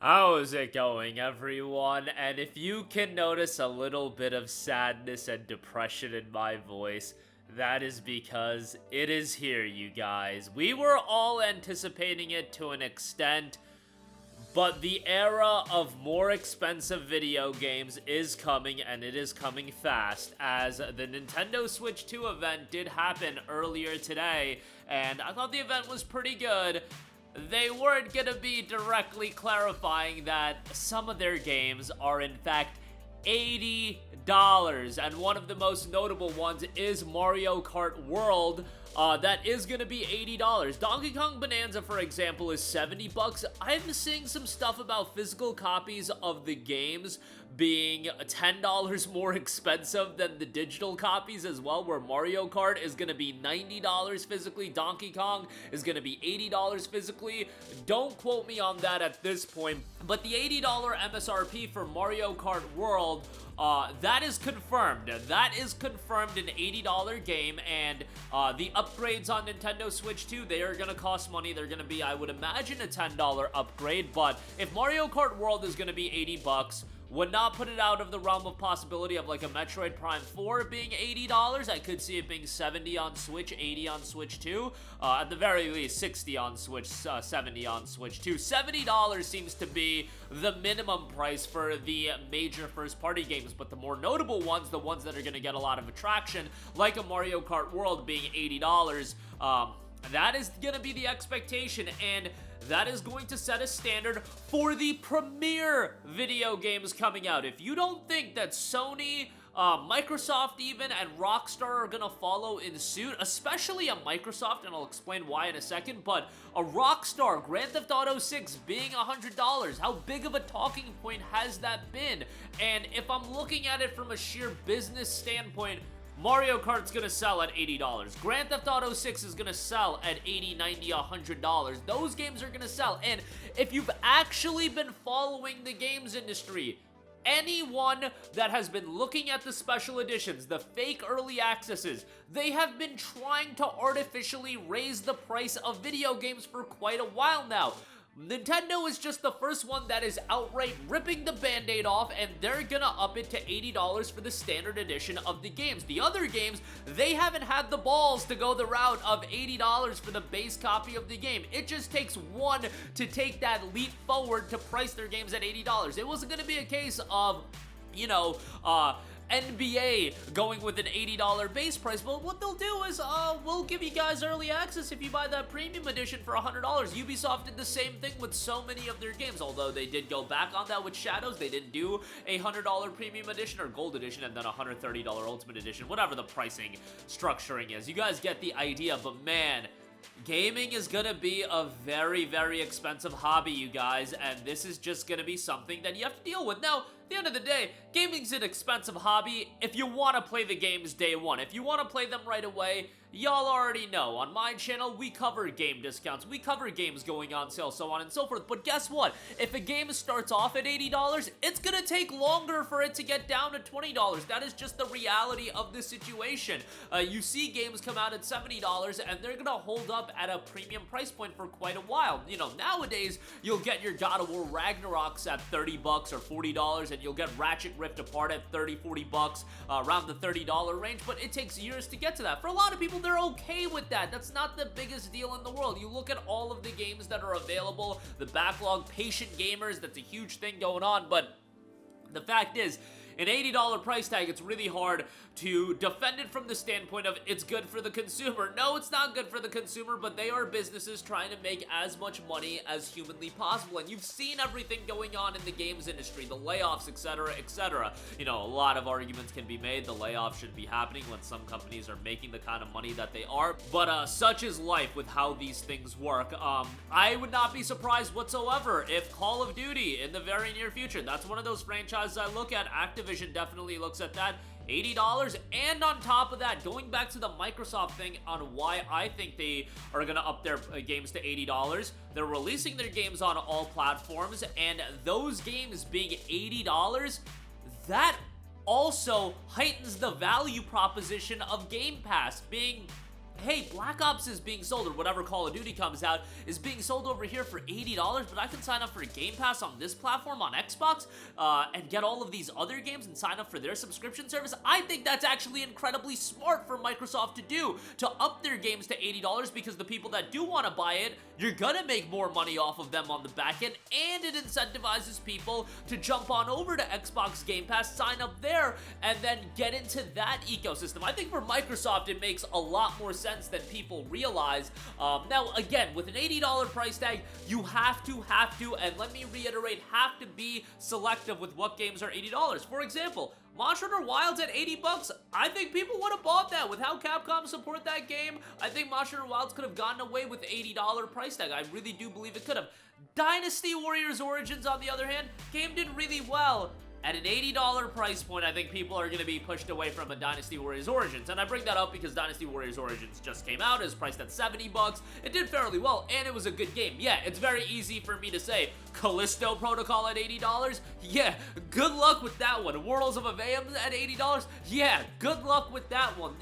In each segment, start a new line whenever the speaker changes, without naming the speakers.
How's it going, everyone? And if you can notice a little bit of sadness and depression in my voice, that is because it is here, you guys. We were all anticipating it to an extent, but the era of more expensive video games is coming, and it is coming fast, as the Nintendo Switch 2 event did happen earlier today, and I thought the event was pretty good. They weren't gonna be directly clarifying that some of their games are in fact $80, and one of the most notable ones is Mario Kart World. That is gonna be $80. Donkey Kong Bonanza, for example, is $70. I'm seeing some stuff about physical copies of the games being $10 more expensive than the digital copies as well, where Mario Kart is gonna be $90 physically, Donkey Kong is gonna be $80 physically. Don't quote me on that at this point, but the $80 MSRP for Mario Kart World, that is confirmed. That is confirmed an $80 game, and the upgrades on Nintendo Switch 2, they are going to cost money. They're going to be, I would imagine, a $10 upgrade, but if Mario Kart World is going to be $80, would not put it out of the realm of possibility of like a Metroid Prime 4 being $80. I could see it being 70 on Switch, 80 on Switch 2. At the very least, 60 on Switch, 70 on Switch 2. $70 seems to be the minimum price for the major first-party games, but the more notable ones, the ones that are going to get a lot of attraction, like a Mario Kart World being $80, that is going to be the expectation, and that is going to set a standard for the premier video games coming out. If you don't think that Sony, Microsoft even, and Rockstar are gonna follow in suit, especially a Microsoft, and I'll explain why in a second, but a Rockstar, Grand Theft Auto 6 being $100, how big of a talking point has that been? And if I'm looking at it from a sheer business standpoint, Mario Kart's gonna sell at $80. Grand Theft Auto 6 is gonna sell at $80, $90, $100. Those games are gonna sell. And if you've actually been following the games industry, anyone that has been looking at the special editions, the fake early accesses, they have been trying to artificially raise the price of video games for quite a while now. Nintendo is just the first one that is outright ripping the band-aid off, and they're gonna up it to $80 for the standard edition of the games. The other games, they haven't had the balls to go the route of $80 for the base copy of the game. It just takes one to take that leap forward to price their games at $80. It wasn't gonna be a case of, you know, NBA going with an $80 base price. Well, what they'll do is, we'll give you guys early access if you buy that premium edition for $100. Ubisoft did the same thing with so many of their games, although they did go back on that with Shadows. They didn't do a $100 premium edition or gold edition and then a $130 ultimate edition, whatever the pricing structuring is. You guys get the idea, but man, gaming is gonna be a very, very expensive hobby, you guys, and this is just gonna be something that you have to deal with. Now, at the end of the day, gaming's an expensive hobby if you want to play the games day one. If you want to play them right away, y'all already know. On my channel, we cover game discounts. We cover games going on sale, so on and so forth. But guess what? If a game starts off at $80, it's gonna take longer for it to get down to $20. That is just the reality of the situation. You see games come out at $70, and they're gonna hold up at a premium price point for quite a while. You know, nowadays, you'll get your God of War Ragnaroks at $30 or $40, and you'll get Ratchet Rift Apart at $30, $40, around the $30 range, but it takes years to get to that. For a lot of people, they're okay with that. That's not the biggest deal in the world. You look at all of the games that are available, the backlog, patient gamers, that's a huge thing going on, but the fact is, an $80 price tag, it's really hard to defend it from the standpoint of it's good for the consumer. No, it's not good for the consumer, but they are businesses trying to make as much money as humanly possible. And you've seen everything going on in the games industry, the layoffs, etc., etc. You know, a lot of arguments can be made. The layoffs should be happening when some companies are making the kind of money that they are. But such is life with how these things work. I would not be surprised whatsoever if Call of Duty in the very near future, that's one of those franchises I look at. Activision definitely looks at that. $80, and on top of that, going back to the Microsoft thing on why I think they are going to up their games to $80, they're releasing their games on all platforms, and those games being $80, that also heightens the value proposition of Game Pass being hey, Black Ops is being sold, or whatever Call of Duty comes out, is being sold over here for $80, but I can sign up for Game Pass on this platform on Xbox and get all of these other games and sign up for their subscription service. I think that's actually incredibly smart for Microsoft to do, to up their games to $80, because the people that do want to buy it, you're gonna make more money off of them on the back end, and it incentivizes people to jump on over to Xbox Game Pass, sign up there, and then get into that ecosystem. I think for Microsoft, it makes a lot more sense than people realize. Now, again, with an $80 price tag, you have to, and let me reiterate, have to be selective with what games are $80. For example, Monster Hunter Wilds at $80, I think people would have bought that. With how Capcom support that game, I think Monster Hunter Wilds could have gotten away with the $80 price tag. I really do believe it could have. Dynasty Warriors Origins, on the other hand, game did really well. At an $80 price point, I think people are going to be pushed away from a Dynasty Warriors Origins. And I bring that up because Dynasty Warriors Origins just came out. It was priced at $70. It did fairly well, and it was a good game. Yeah, it's very easy for me to say, Callisto Protocol at $80? Yeah, good luck with that one. Worlds of Aveum at $80? Yeah, good luck with that one.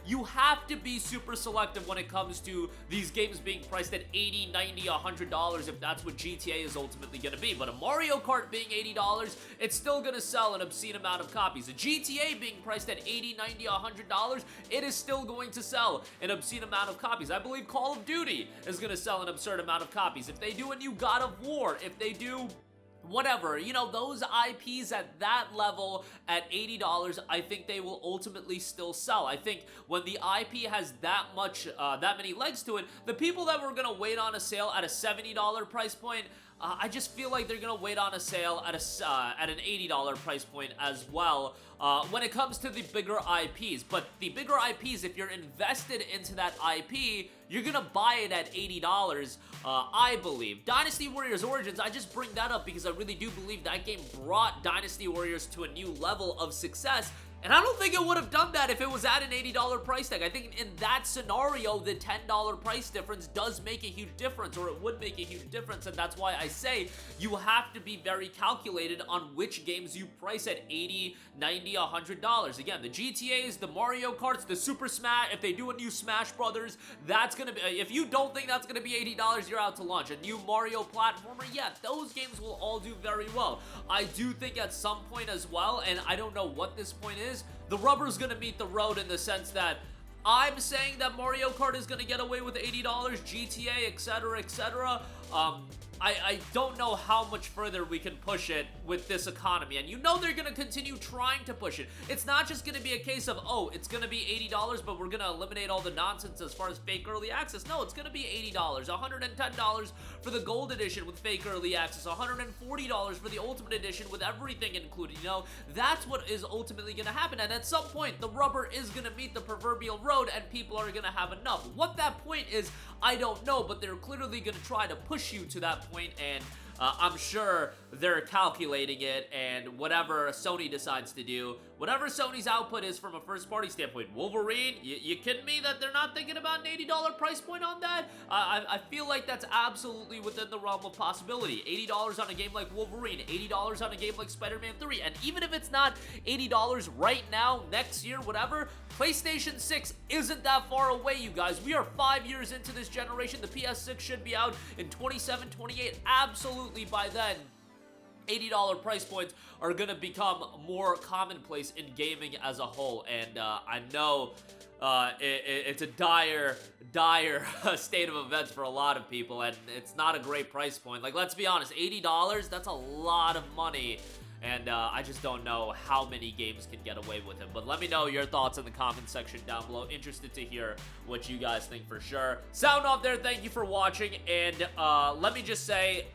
You have to be super selective when it comes to these games being priced at $80, $90, $100 if that's what GTA is ultimately going to be. But a Mario Kart being $80, it's still going to sell an obscene amount of copies. A GTA being priced at $80, $90, $100, it is still going to sell an obscene amount of copies. I believe Call of Duty is going to sell an absurd amount of copies. If they do a new God of War, if they do whatever, you know, those IPs at that level at $80, I think they will ultimately still sell. I think when the IP has that many legs to it, the people that were gonna wait on a sale at a $70 price point, I just feel like they're gonna wait on a sale at an $80 price point as well when it comes to the bigger IPs. But the bigger IPs, if you're invested into that IP, you're gonna buy it at $80, I believe. Dynasty Warriors Origins, I just bring that up because I really do believe that game brought Dynasty Warriors to a new level of success. And I don't think it would have done that if it was at an $80 price tag. I think in that scenario, the $10 price difference does make a huge difference, or it would make a huge difference, and that's why I say you have to be very calculated on which games you price at $80, $90, $100. Again, the GTAs, the Mario Karts, the Super Smash, if they do a new Smash Brothers, that's gonna be, if you don't think that's gonna be $80, you're out to lunch. A new Mario platformer, yeah, those games will all do very well. I do think at some point as well, and I don't know what this point is, the rubber's gonna meet the road in the sense that I'm saying that Mario Kart is gonna get away with $80, GTA, etc., etc. I don't know how much further we can push it with this economy, and you know they're gonna continue trying to push it. It's not just gonna be a case of, oh, it's gonna be $80, but we're gonna eliminate all the nonsense as far as fake early access. No, it's gonna be $80, $110 for the gold edition with fake early access, $140 for the ultimate edition with everything included. You know, that's what is ultimately gonna happen, and at some point, the rubber is gonna meet the proverbial road, and people are gonna have enough. What that point is, I don't know, but they're clearly gonna try to push you to that point, and I'm sure they're calculating it, and whatever Sony decides to do, whatever Sony's output is from a first-party standpoint. Wolverine, you kidding me that they're not thinking about an $80 price point on that? I feel like that's absolutely within the realm of possibility. $80 on a game like Wolverine, $80 on a game like Spider-Man 3, and even if it's not $80 right now, next year, whatever, PlayStation 6 isn't that far away, you guys. We are 5 years into this generation. The PS6 should be out in 27, 28, absolutely by then. $80 price points are gonna become more commonplace in gaming as a whole, and I know it's a dire state of events for a lot of people, and it's not a great price point. Like, let's be honest, $80, that's a lot of money, and I just don't know how many games can get away with it. But let me know your thoughts in the comment section down below. Interested to hear what you guys think for sure. Sound off there, thank you for watching, and let me just say,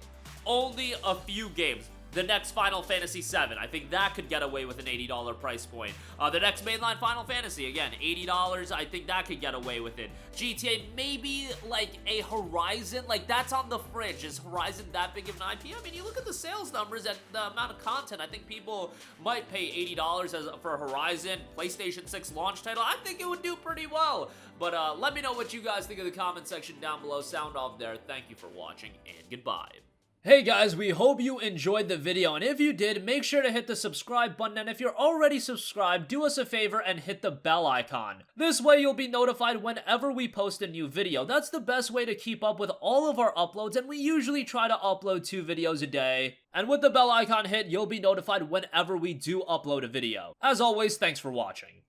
only a few games. The next Final Fantasy VII, I think that could get away with an $80 price point. The next mainline Final Fantasy, again, $80, I think that could get away with it. GTA, maybe like a Horizon, like that's on the fringe. Is Horizon that big of an IP? I mean, you look at the sales numbers and the amount of content, I think people might pay $80 for a Horizon PlayStation 6 launch title. I think it would do pretty well. But let me know what you guys think in the comment section down below. Sound off there. Thank you for watching, and goodbye. Hey guys, we hope you enjoyed the video, and if you did, make sure to hit the subscribe button, and if you're already subscribed, do us a favor and hit the bell icon. This way you'll be notified whenever we post a new video. That's the best way to keep up with all of our uploads, and we usually try to upload 2 videos a day. And with the bell icon hit, you'll be notified whenever we do upload a video. As always, thanks for watching.